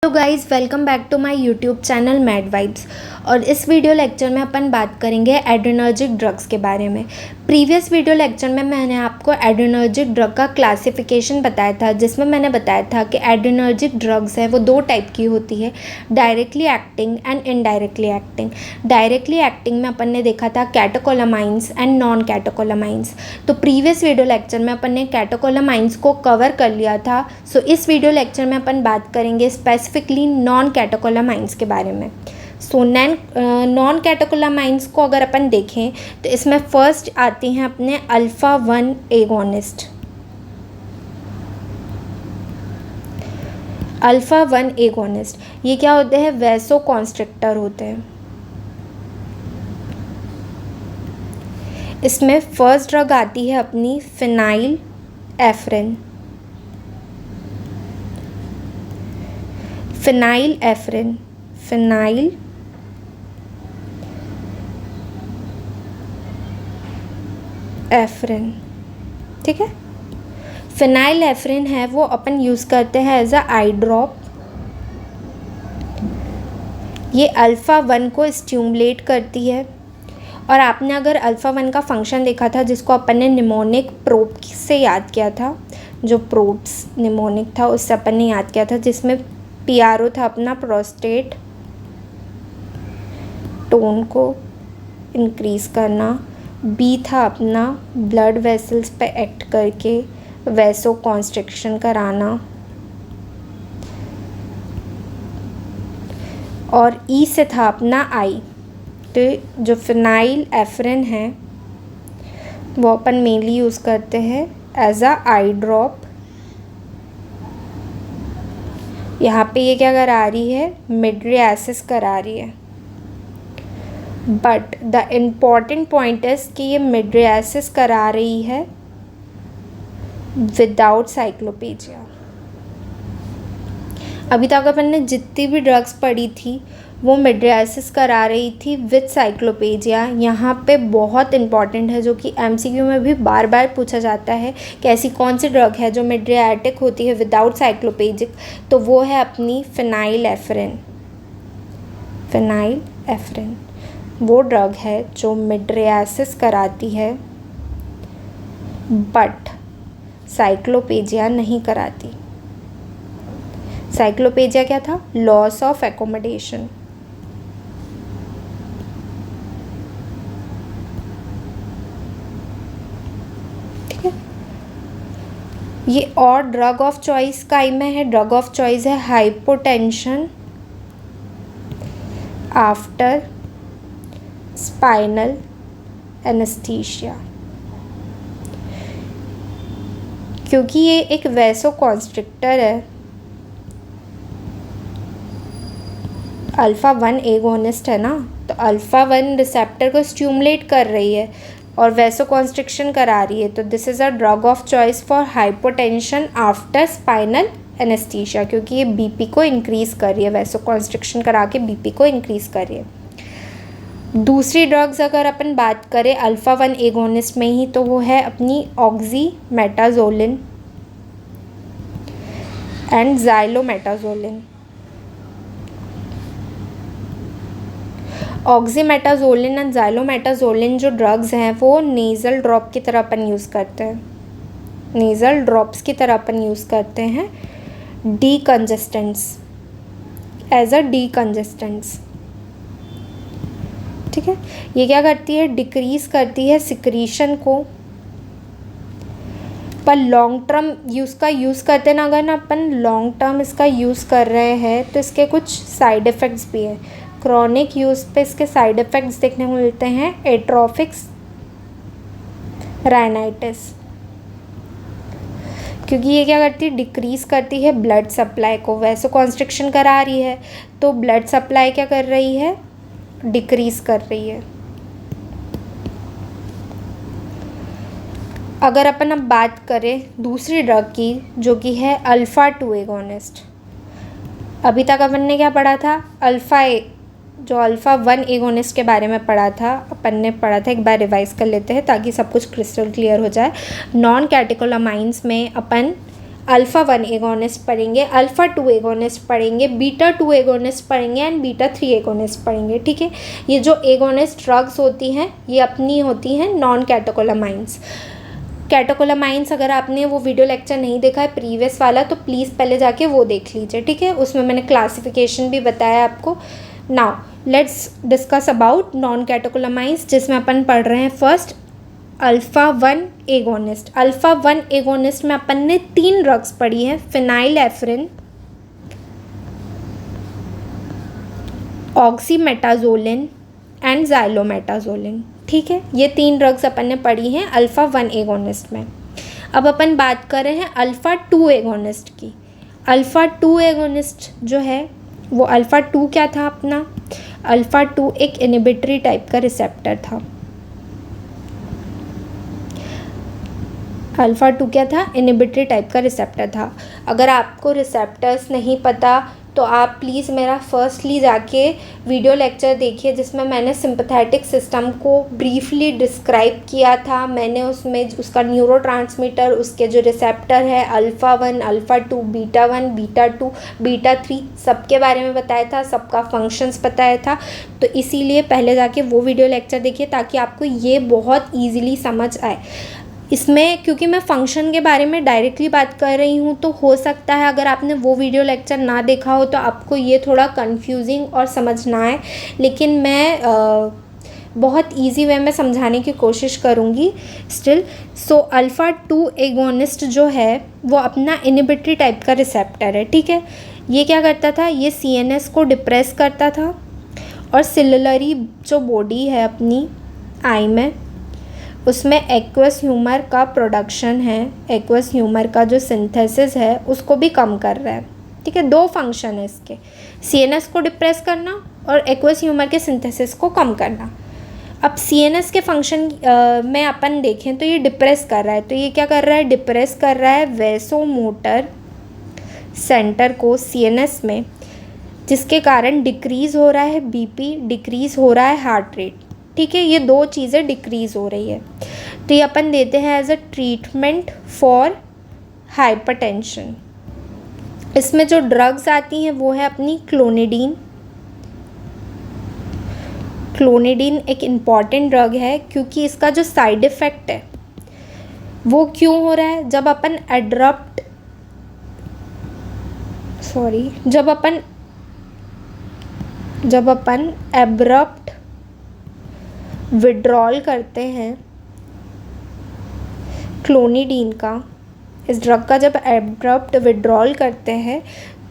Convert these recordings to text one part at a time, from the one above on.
Hello guys, welcome back to my YouTube channel mad vibes. और इस video lecture में अपन बात करेंगे एड्रेनर्जिक ड्रग्स के बारे में। प्रीवियस वीडियो लेक्चर में मैंने आपको एड्रेनर्जिक ड्रग का क्लासिफिकेशन बताया था, जिसमें मैंने बताया था कि एड्रेनर्जिक ड्रग्स है वो दो टाइप की होती है, directly acting and indirectly acting. Directly acting में अपन ने देखा था कैटेकोलामाइंस एंड नॉन कैटेकोलामाइंस। तो प्रीवियस वीडियो लेक्चर में अपन ने कैटेकोलामाइंस को कवर कर लिया था। सो इस वीडियो लेक्चर में अपन बात करेंगे स्पेसिफिकली नॉन कैटेकोलामाइंस के बारे में। सो नॉन कैटेकोलामाइंस को अगर अपन देखें तो इसमें फर्स्ट आती हैं अपने अल्फ़ा 1 एगोनिस्ट। अल्फ़ा 1 एगोनिस्ट ये क्या होते हैं? वैसो कॉन्स्ट्रिक्टर होते हैं। इसमें फर्स्ट ड्रग आती है अपनी फिनाइल एफ्रिन। फिनाइल एफ्रिन, फिनाइल एफ्रिन, ठीक है। फिनाइल एफ्रिन है वो अपन यूज़ करते हैं एज अ आई ड्रॉप। ये अल्फ़ा 1 को स्टिमुलेट करती है। और आपने अगर अल्फ़ा 1 का फंक्शन देखा था, जिसको अपन ने निमोनिक प्रोब से याद किया था, जो प्रोब्स निमोनिक था उससे अपन ने याद किया था, जिसमें PRO था अपना प्रोस्टेट टोन को इंक्रीज़ करना, B था अपना ब्लड वेसल्स पे एक्ट करके वैसो कॉन्स्ट्रिक्शन कराना, और E से था अपना I। तो जो फिनाइल एफ्रिन है वो अपन मेनली यूज़ करते हैं एज अ आई ड्रॉप। यहाँ पे ये क्या करा रही है? मिड्रियासिस करा रही है। But the important point is कि ये मिड्रियासिस करा रही है विदाउट साइक्लोपेजिया। अभी तक अपन ने जितनी भी ड्रग्स पढ़ी थी वो मिड्रियासिस करा रही थी विद साइक्लोपेजिया। यहाँ पे बहुत इंपॉर्टेंट है, जो कि MCQ में भी बार बार पूछा जाता है कि ऐसी कौन सी ड्रग है जो मिड्रियाटिक होती है विदाउट साइक्लोपेजिक। तो वो है अपनी फिनाइल एफ्रिन। फिनाइल एफ्रिन वो ड्रग है जो मिड्रियासिस कराती है बट साइक्लोपेजिया नहीं कराती। साइक्लोपेजिया क्या था? Loss of accommodation. ठीक है। ये और ड्रग ऑफ चॉइस का में है। ड्रग ऑफ चॉइस है हाइपोटेंशन आफ्टर स्पाइनल एनेस्थीसिया, क्योंकि ये एक वैसो कॉन्स्ट्रिक्टर है। अल्फ़ा 1 एगोनिस्ट है ना, तो अल्फ़ा 1 रिसेप्टर को स्टिमुलेट कर रही है और वैसो कॉन्स्ट्रिक्शन करा रही है। तो this is a drug of choice for hypotension after spinal anaesthesia, क्योंकि ये BP को इंक्रीज़ कर रही है, वैसो कॉन्स्ट्रिक्शन करा के BP को इंक्रीज़ कर रही है। दूसरी ड्रग्स अगर अपन बात करें अल्फ़ा 1 एगोनिस्ट में ही, तो वो है अपनी ऑक्सीमेटाजोलिन एंड ज़ाइलोमेटाजोलिन। ऑक्सीमेटाजोलिन एंड ज़ाइलोमेटाजोलिन जो ड्रग्स हैं वो नेज़ल ड्रॉप की तरह अपन यूज़ करते हैं, नेज़ल ड्रॉप्स की तरह अपन यूज़ करते हैं डीकंजेस्टेंट्स, एज अ डीकंजेस्टेंट्स। ठीक है। ये क्या करती है? डिक्रीज़ करती है सिक्रीशन को। पर लॉन्ग टर्म यूज़ करते ना, अगर ना अपन लॉन्ग टर्म इसका यूज़ कर रहे हैं तो इसके कुछ साइड इफ़ेक्ट्स भी हैं। क्रॉनिक यूज़ पे इसके साइड इफ़ेक्ट्स देखने को मिलते हैं एट्रोफिक्स राइनाइटिस, क्योंकि ये क्या करती है? डिक्रीज़ करती है ब्लड सप्लाई को। वैसो कॉन्स्ट्रिक्शन करा रही है तो ब्लड सप्लाई क्या कर रही है? डिक्रीज़ कर रही है। अगर अपन अब बात करें दूसरी ड्रग की, जो कि है अल्फ़ा 2 एगोनिस्ट। अभी तक अपन ने क्या पढ़ा था? जो अल्फ़ा 1 एगोनिस्ट के बारे में पढ़ा था, अपन ने पढ़ा था, एक बार रिवाइज़ कर लेते हैं ताकि सब कुछ क्रिस्टल क्लियर हो जाए। नॉन कैटेकोलामाइंस में अपन अल्फ़ा 1 एगोनिस्ट पढ़ेंगे, अल्फ़ा 2 एगोनिस्ट पढ़ेंगे, बीटा 2 एगोनिस्ट पढ़ेंगे एंड बीटा 3 एगोनिस्ट पढ़ेंगे, ठीक है। ये जो एगोनिस्ट ड्रग्स होती हैं ये अपनी होती हैं नॉन कैटेकोलामाइंस। कैटेकोलामाइंस अगर आपने वो वीडियो लेक्चर नहीं देखा है प्रीवियस वाला तो प्लीज़ पहले जाके वो देख लीजिए, ठीक है। उसमें मैंने क्लासिफिकेशन भी बताया आपको। Now let's discuss about non catecholamines, जिसमें अपन पढ़ रहे हैं first alpha 1 agonist. Alpha 1 agonist में अपन ने 3 ड्रग्स पढ़ी हैं, फिनाइलएफ्रिन, ऑक्सीमेटाजोलिन एंड ज़ाइलोमेटाजोलिन, ठीक है। ये 3 ड्रग्स अपन ने पढ़ी हैं अल्फ़ा 1 एगोनिस्ट में। अब अपन बात कर रहे हैं अल्फ़ा 2 एगोनिस्ट की। अल्फ़ा 2 एगोनिस्ट जो है वो अल्फ़ा 2 क्या था अपना? अल्फ़ा 2 एक इनहिबिटरी टाइप का रिसेप्टर था। अल्फ़ा 2 क्या था? इनहिबिटरी टाइप का रिसेप्टर था। अगर आपको रिसेप्टर्स नहीं पता तो आप प्लीज़ मेरा फर्स्टली जाके वीडियो लेक्चर देखिए जिसमें मैंने सिंपैथेटिक सिस्टम को ब्रीफली डिस्क्राइब किया था। मैंने उसमें उसका न्यूरोट्रांसमीटर, उसके जो रिसेप्टर है alpha 1, alpha 2, beta 1, beta 2, beta 3 सबके बारे में बताया था, सबका फंक्शंस बताया था। तो इसीलिए पहले जाके वो वीडियो लेक्चर देखिए ताकि आपको ये बहुत ईजीली समझ आए। इसमें क्योंकि मैं फ़ंक्शन के बारे में डायरेक्टली बात कर रही हूँ तो हो सकता है अगर आपने वो वीडियो लेक्चर ना देखा हो तो आपको ये थोड़ा कंफ्यूजिंग और समझ ना आए, लेकिन मैं बहुत इजी वे में समझाने की कोशिश करूँगी स्टिल। सो अल्फ़ा 2 एगोनिस्ट जो है वो अपना इनहिबिटरी टाइप का रिसेप्टर है, ठीक है। ये क्या करता था? ये CNS को डिप्रेस करता था और सिलुलरी जो बॉडी है अपनी आई में उसमें एक्वस ह्यूमर का प्रोडक्शन है, एक्वस ह्यूमर का जो सिंथेसिस है उसको भी कम कर रहा है, ठीक है। 2 फंक्शन है इसके, CNS को डिप्रेस करना और एक्वस ह्यूमर के सिंथेसिस को कम करना। अब CNS के फंक्शन में अपन देखें तो ये डिप्रेस कर रहा है, तो ये क्या कर रहा है? डिप्रेस कर रहा है वेसोमोटर सेंटर को CNS में, जिसके कारण डिक्रीज़ हो रहा है BP, डिक्रीज़ हो रहा है हार्ट रेट, ठीक है। ये 2 चीज़ें डिक्रीज़ हो रही है तो ये अपन देते हैं as a treatment for hypertension. इसमें जो ड्रग्स आती हैं वो है अपनी क्लोनिडीन। क्लोनिडीन एक इम्पॉर्टेंट ड्रग है क्योंकि इसका जो साइड इफ़ेक्ट है वो क्यों हो रहा है? जब अपन एब्रप्ट विड्रॉल करते हैं क्लोनिडीन का, इस ड्रग का जब एब्रप्ट विड्रॉल करते हैं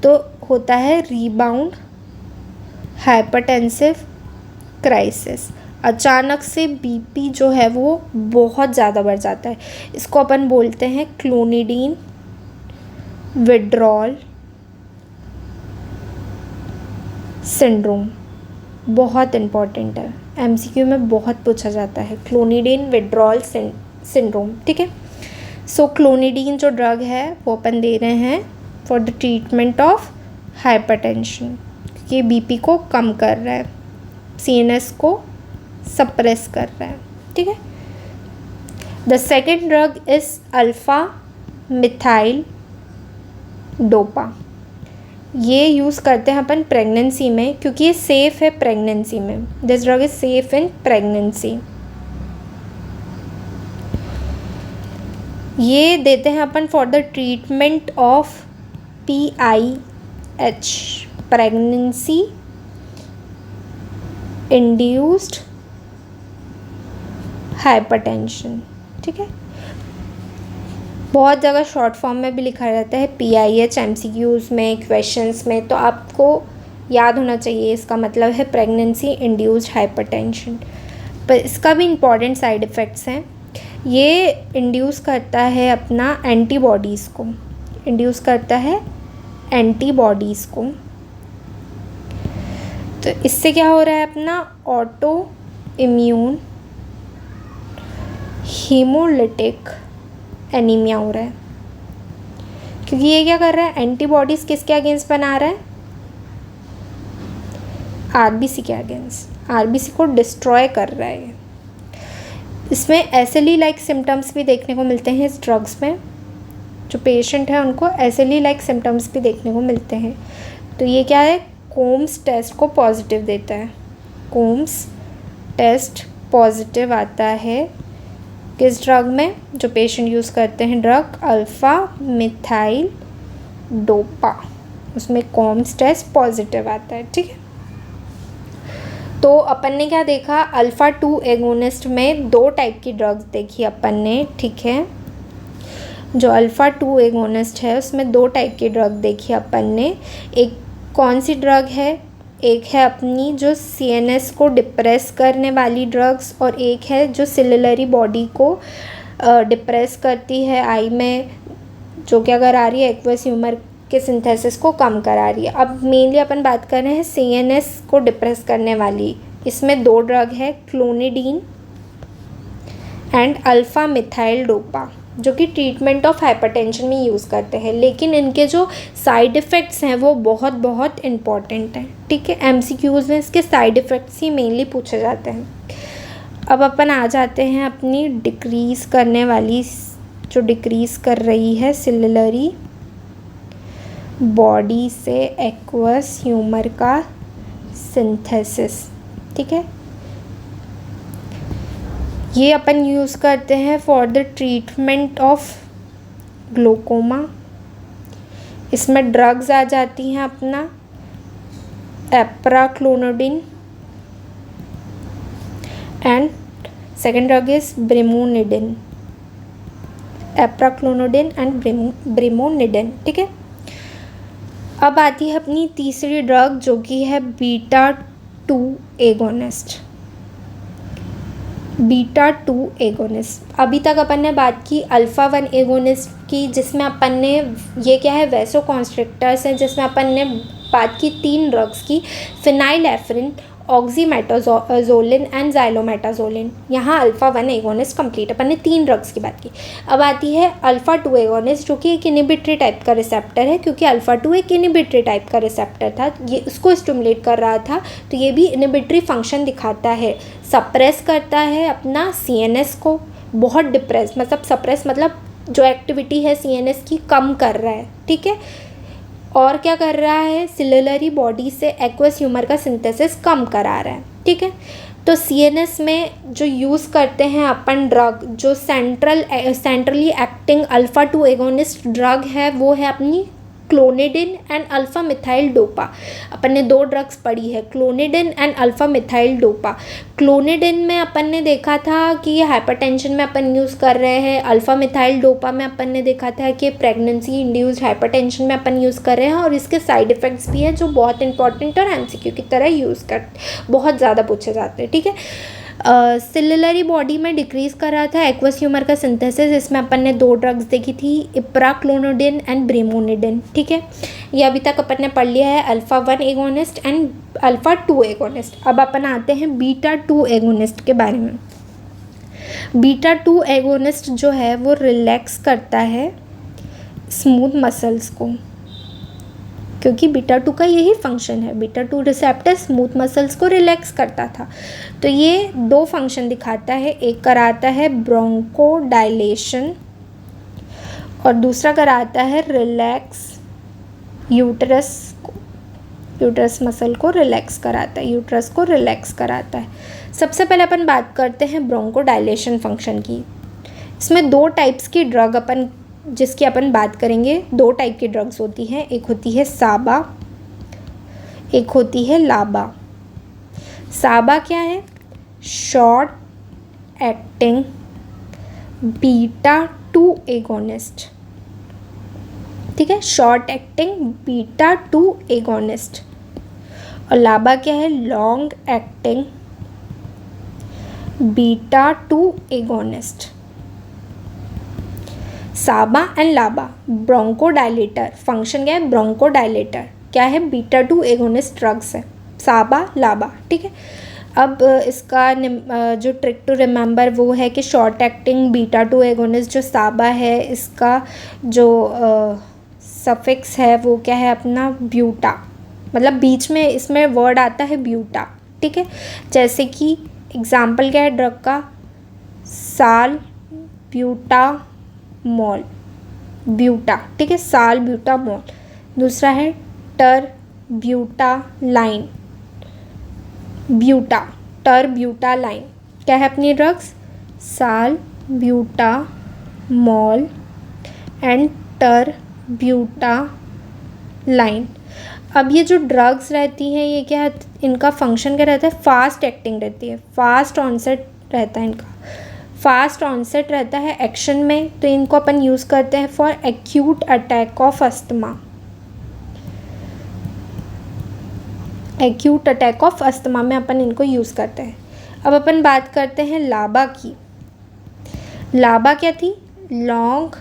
तो होता है रीबाउंड हाइपरटेंसिव क्राइसिस। अचानक से BP जो है वो बहुत ज़्यादा बढ़ जाता है। इसको अपन बोलते हैं क्लोनिडीन विड्रॉल सिंड्रोम। बहुत इम्पॉर्टेंट है, MCQ में बहुत पूछा जाता है, क्लोनिडीन विड्रॉल सिंड्रोम, ठीक है। सो क्लोनिडीन जो ड्रग है वो अपन दे रहे हैं for the treatment of hypertension, क्योंकि BP को कम कर रहा है, CNS को सप्रेस कर रहा है, ठीक है। The second drug is alpha methyl dopa. ये यूज़ करते हैं अपन प्रेगनेंसी में क्योंकि ये सेफ़ है प्रेगनेंसी में। This drug is safe in pregnancy. ये देते हैं अपन for the treatment of PIH, pregnancy induced hypertension, ठीक है। बहुत जगह शॉर्ट फॉर्म में भी लिखा रहता है PIH MCQs में, क्वेश्चंस में, तो आपको याद होना चाहिए इसका मतलब है प्रेगनेंसी इंड्यूस्ड हाइपरटेंशन। पर इसका भी इम्पॉर्टेंट साइड इफ़ेक्ट्स हैं। ये इंड्यूस करता है अपना एंटीबॉडीज़ को, इंड्यूस करता है एंटीबॉडीज़ को। तो इससे क्या हो रहा है? अपना ऑटो इम्यून हीमोलिटिक एनीमिया हो रहा है, क्योंकि ये क्या कर रहा है? एंटीबॉडीज़ किसके अगेंस्ट बना रहा है? RBC के अगेंस्ट, RBC को डिस्ट्रॉय कर रहा है। इसमें SLE लाइक सिम्टम्स भी देखने को मिलते हैं इस ड्रग्स में। जो पेशेंट है उनको एसिली लाइक सिम्टम्स भी देखने को मिलते हैं। तो ये क्या है, कोम्स टेस्ट को पॉजिटिव देता है। कोम्स टेस्ट पॉजिटिव आता है किस ड्रग में, जो पेशेंट यूज़ करते हैं ड्रग अल्फ़ा मिथाइल डोपा, उसमें कोम्स टेस्ट पॉजिटिव आता है। ठीक है, तो अपन ने क्या देखा, अल्फ़ा 2 एगोनिस्ट में 2 टाइप की ड्रग्स देखी अपन ने। ठीक है, जो अल्फ़ा 2 एगोनिस्ट है उसमें 2 टाइप की ड्रग देखी अपन ने। एक कौन सी ड्रग है, एक है अपनी जो CNS को डिप्रेस करने वाली ड्रग्स, और एक है जो सेलुलरी बॉडी को डिप्रेस करती है आई में, जो क्या करा रही है, एक्वस ह्यूमर के सिंथेसिस को कम करा रही है। अब मेनली अपन बात कर रहे हैं CNS को डिप्रेस करने वाली। इसमें 2 ड्रग है, clonidine and alpha methyl dopa, जो कि ट्रीटमेंट ऑफ हाइपरटेंशन में यूज़ करते हैं, लेकिन इनके जो साइड इफ़ेक्ट्स हैं वो बहुत बहुत इम्पॉर्टेंट हैं। ठीक है, MCQs में इसके साइड इफ़ेक्ट्स ही मेनली पूछे जाते हैं। अब अपन आ जाते हैं अपनी डिक्रीज़ करने वाली, जो डिक्रीज़ कर रही है सेलुलरी बॉडी से एक्वस ह्यूमर का सिंथेसिस। ठीक है, ये अपन यूज़ करते हैं for the treatment of glaucoma. इसमें ड्रग्स आ जाती हैं अपना apraclonidine and second drug is brimonidine, apraclonidine and brimonidine. ठीक है, अब आती है अपनी तीसरी ड्रग जो कि है बीटा 2 एगोनिस्ट। बीटा 2 एगोनिस्ट, अभी तक अपन ने बात की अल्फ़ा 1 एगोनिस्ट की, जिसमें अपन ने, ये क्या है, वैसोकॉन्स्ट्रिक्टर्स हैं, जिसमें अपन ने बात की 3 ड्रग्स की, फिनाइलेफ्रिन, ऑक्सीमेटाजोलिन एंड ज़ाइलोमेटाजोलिन। यहाँ अल्फ़ा 1 एगोनिस्ट कंप्लीट, अपन ने 3 ड्रग्स की बात की। अब आती है अल्फ़ा 2 एगोनिस्ट, जो कि एक इनिबिटरी टाइप का रिसेप्टर है, क्योंकि अल्फ़ा 2 एक इनिबिटरी टाइप का रिसेप्टर था, ये उसको स्टिमुलेट कर रहा था, तो ये भी इनिबिटरी फंक्शन दिखाता है, सप्रेस करता है अपना CNS को, बहुत डिप्रेस, मतलब सप्रेस मतलब जो एक्टिविटी है CNS की कम कर रहा है। ठीक है, और क्या कर रहा है, सेलुलरी बॉडी से एक्वस ह्यूमर का सिंथेसिस कम करा रहा है। ठीक है, तो CNS में जो यूज़ करते हैं अपन ड्रग, जो centrally acting alpha 2 agonist drug है, वो है अपनी clonidine and alpha methyl dopa. अपन ने 2 ड्रग्स पढ़ी है, clonidine and alpha methyl dopa. Clonidine में अपन ने देखा था कि ये हाइपरटेंशन में अपन यूज़ कर रहे हैं, अल्फ़ा मिथाइल डोपा में अपन ने देखा था कि प्रेगनेंसी इंड्यूस्ड हाइपरटेंशन में अपन यूज़ कर रहे हैं, और इसके साइड इफ़ेक्ट्स भी हैं जो बहुत इंपॉर्टेंट और MCQ की तरह यूज़ कर बहुत ज़्यादा पूछे जाते हैं। ठीक है, सेलुलरी बॉडी में डिक्रीज़ कर रहा था एक्वस ह्यूमर का सिंथेसिस। इसमें अपन ने 2 ड्रग्स देखी थी, इप्राक्लोनोडिन एंड ब्रेमोनिडिन। ठीक है, ये अभी तक अपन ने पढ़ लिया है alpha 1 agonist and alpha 2 agonist. अब अपन आते हैं बीटा 2 एगोनिस्ट के बारे में। बीटा 2 एगोनिस्ट जो है वो रिलैक्स करता है स्मूथ मसल्स को, क्योंकि बीटा 2 का यही फंक्शन है, बीटा 2 रिसेप्टर स्मूथ मसल्स को रिलैक्स करता था। तो ये 2 फंक्शन दिखाता है, एक कराता है ब्रोंकोडाइलेशन और दूसरा कराता है रिलैक्स यूट्रस मसल को रिलैक्स कराता है, यूट्रस को रिलैक्स कराता है। सबसे पहले अपन बात करते हैं ब्रोंकोडाइलेशन फंक्शन की। इसमें 2 टाइप्स की ड्रग अपन जिसकी अपन बात करेंगे, 2 टाइप की ड्रग्स होती हैं, एक होती है साबा, एक होती है लाबा। साबा क्या है, शॉर्ट एक्टिंग बीटा 2 एगोनिस्ट। ठीक है, शॉर्ट एक्टिंग बीटा 2 एगोनिस्ट। और लाबा क्या है, लॉन्ग एक्टिंग बीटा 2 एगोनिस्ट। साबा एंड लाबा ब्रोंकोडाइलेटर, फंक्शन क्या है, ब्रोंकोडाइलेटर क्या है, बीटा 2 एगोनिस्ट ड्रग्स है, साबा लाबा। ठीक है, अब इसका जो ट्रिक टू रिमेंबर वो है कि शॉर्ट एक्टिंग बीटा 2 एगोनिस्ट जो साबा है, इसका जो सफिक्स है वो क्या है अपना, ब्यूटा, मतलब बीच में इसमें वर्ड आता है ब्यूटा। ठीक है, जैसे कि एग्जाम्पल क्या है ड्रग का, साल ब्यूटा मॉल। ब्यूटा, ठीक है, साल ब्यूटामॉल। दूसरा है टरब्यूटालाइन, ब्यूटा, टरब्यूटालाइन क्या है अपनी ड्रग्स, साल ब्यूटामॉल एंड टरब्यूटालाइन। अब ये जो ड्रग्स रहती हैं ये क्या, इनका फंक्शन क्या रहता है, फास्ट एक्टिंग रहती है, फास्ट ऑनसेट रहता है इनका, फास्ट ऑनसेट रहता है एक्शन में। तो इनको अपन यूज़ करते हैं for acute attack of asthma, acute attack of asthma में अपन इनको यूज़ करते हैं। अब अपन बात करते हैं लाबा की। लाबा क्या थी, लॉन्ग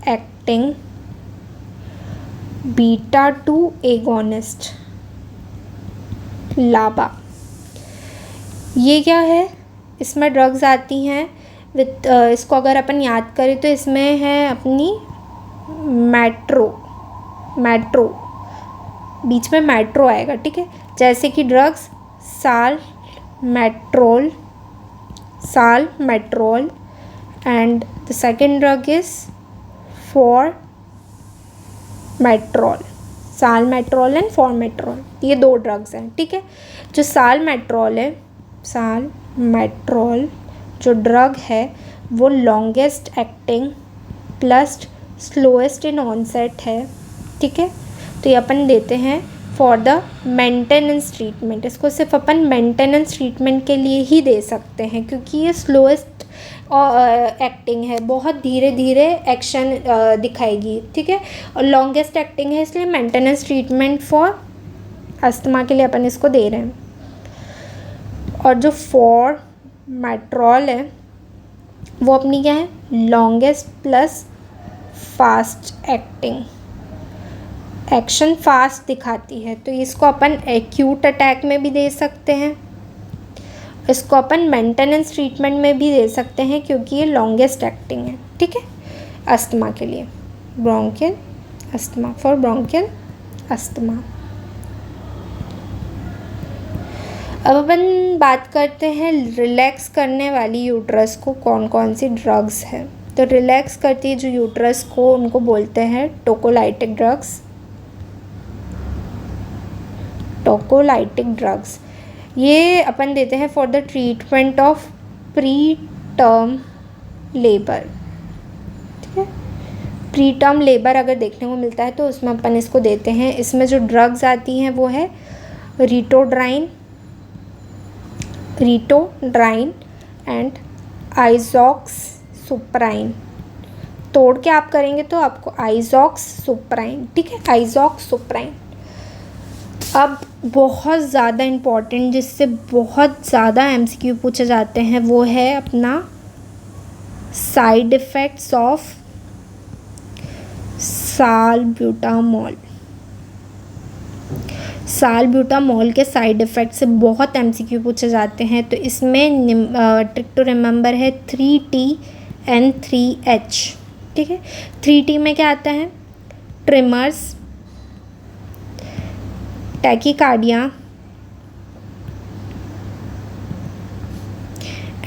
एक्टिंग बीटा 2 एगोनिस्ट। लाबा ये क्या है, इसमें ड्रग्स आती हैं विथ इसको अगर अपन याद करें तो इसमें है अपनी मेट्रो, मेट्रो बीच में मेट्रो आएगा, ठीक है, जैसे कि drugs salmeterol, salmeterol and the second drug is formoterol, salmeterol and फॉर्मेट्रोल, ये दो ड्रग्स हैं, ठीक है। जो साल मेट्रोल है, साल मेट्रोल जो ड्रग है वो लॉन्गेस्ट एक्टिंग प्लस स्लोएस्ट इन ऑनसेट है, ठीक है। तो ये अपन देते हैं फॉर द मेंटेनेंस ट्रीटमेंट, इसको सिर्फ अपन मेंटेनेंस ट्रीटमेंट के लिए ही दे सकते हैं क्योंकि ये स्लोएस्ट एक्टिंग है, बहुत धीरे धीरे एक्शन दिखाएगी, ठीक है, और लॉन्गेस्ट एक्टिंग है, इसलिए मेंटेनेंस ट्रीटमेंट फॉर अस्थमा के लिए अपन इसको दे रहे हैं। और जो फॉर मेट्रोल है वो अपनी क्या है, longest plus fast acting, action fast दिखाती है, तो इसको अपन एक्यूट अटैक में भी दे सकते हैं, इसको अपन मेंटेनेंस ट्रीटमेंट में भी दे सकते हैं क्योंकि ये लॉन्गेस्ट एक्टिंग है, ठीक है, अस्थमा के लिए, bronchial asthma, for bronchial asthma. अब अपन बात करते हैं रिलैक्स करने वाली यूट्रस को कौन कौन सी ड्रग्स है। तो रिलैक्स करती है जो यूट्रस को, उनको बोलते हैं टोकोलाइटिक ड्रग्स, टोकोलाइटिक ड्रग्स। ये अपन देते हैं for the treatment of pre term labour, ठीक है, प्री टर्म लेबर अगर देखने को मिलता है तो उसमें अपन इसको देते हैं। इसमें जो ड्रग्स आती हैं वो है रिटोड्राइन, रिटोड्राइन एंड आइजॉक्स सुप्राइन। तोड़ के आप करेंगे तो आपको आइजॉक्स सुप्राइन, ठीक है, आइजॉक्स सुप्राइन। अब बहुत ज़्यादा इम्पॉर्टेंट जिससे बहुत ज़्यादा एमसीक्यू पूछे जाते हैं वो है अपना साइड इफ़ेक्ट्स ऑफ सालब्यूटामॉल। सालब्यूटामॉल के साइड इफ़ेक्ट से बहुत एमसीक्यू पूछे जाते हैं, तो इसमें ट्रिक टू रिमेंबर है 3T and 3H, ठीक है। 3T में क्या आता है, ट्रिमर्स, टैकीकार्डिया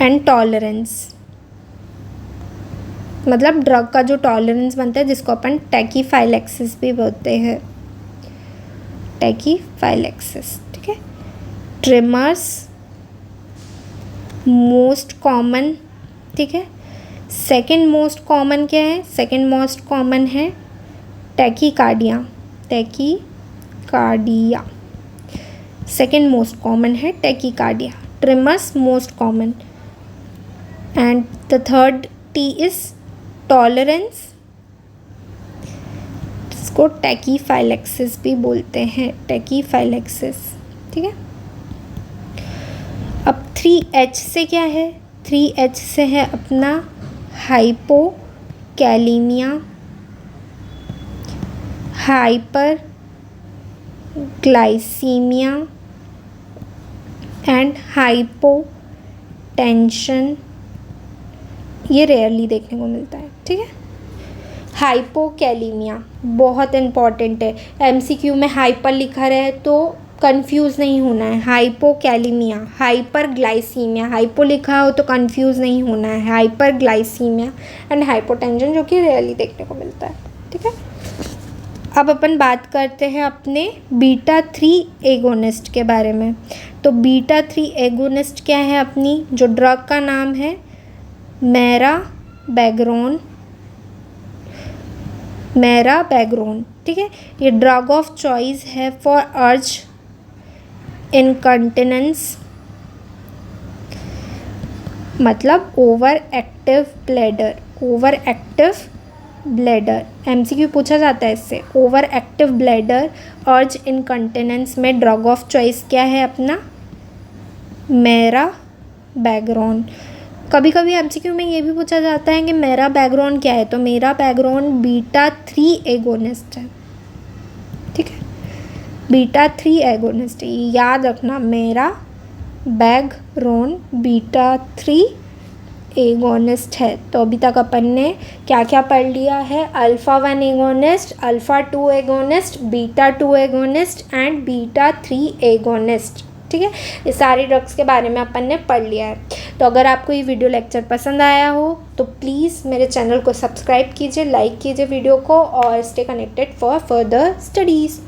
एंड टॉलरेंस, मतलब ड्रग का जो टॉलरेंस बनता है जिसको अपन टैकीफाइलेक्सिस भी बोलते हैं, टैकीफाइलेक्सिस, ठीक है। ट्रिमर्स मोस्ट कॉमन, ठीक है। सेकंड मोस्ट कॉमन क्या है, सेकंड मोस्ट कॉमन है tachycardia, tachycardia second most common है tachycardia, tremors most common and the third T is tolerance, इसको टैकीफाइलेक्सिस भी बोलते हैं, टैकीफाइलेक्सिस, ठीक है। अब 3H से क्या है, 3H से है अपना hypokalemia, hyperglycemia and hypotension. ये रेयरली देखने को मिलता है, ठीक है। हाइपोकैलीमिया बहुत इम्पॉर्टेंट है, एमसीक्यू में हाइपर लिखा रहे तो कंफ्यूज नहीं होना है, हाइपोकैलीमिया, हाइपर ग्लाइसीमिया, हाइपो लिखा हो तो कंफ्यूज नहीं होना है, हाइपर ग्लाइसीमिया एंड हाइपोटेंशन जो कि रेयरली देखने को मिलता है। ठीक है। अब अपन बात करते हैं अपने बीटा 3 एगोनिस्ट के बारे में। तो बीटा 3 एगोनिस्ट क्या है अपनी जो ड्रग का नाम है मेराबैग्रोन, ठीक है। ये ड्रग ऑफ चॉइस है फॉर अर्ज इनकंटिनेंस, मतलब ओवर एक्टिव ब्लैडर एमसीक्यू पूछा जाता है इससे। ओवर एक्टिव ब्लैडर अर्ज इनकंटिनेंस में ड्रग ऑफ चॉइस क्या है अपना मेराबैग्रोन। कभी कभी एमसीक्यू में ये भी पूछा जाता है कि मेराबैग्रोन क्या है, तो मेराबैग्रोन बीटा 3 एगोनिस्ट है, ठीक है। बीटा 3 एगोनिस्ट याद रखना, मेराबैग्रोन बीटा 3 एगोनिस्ट है। तो अभी तक अपन ने क्या क्या पढ़ लिया है, alpha 1 agonist, alpha 2 agonist, beta 2 agonist and beta 3 agonist, ठीक है। ये सारे ड्रग्स के बारे में अपन ने पढ़ लिया है। तो अगर आपको ये वीडियो लेक्चर पसंद आया हो तो प्लीज़ मेरे चैनल को सब्सक्राइब कीजिए, लाइक कीजिए वीडियो को और stay connected for further studies.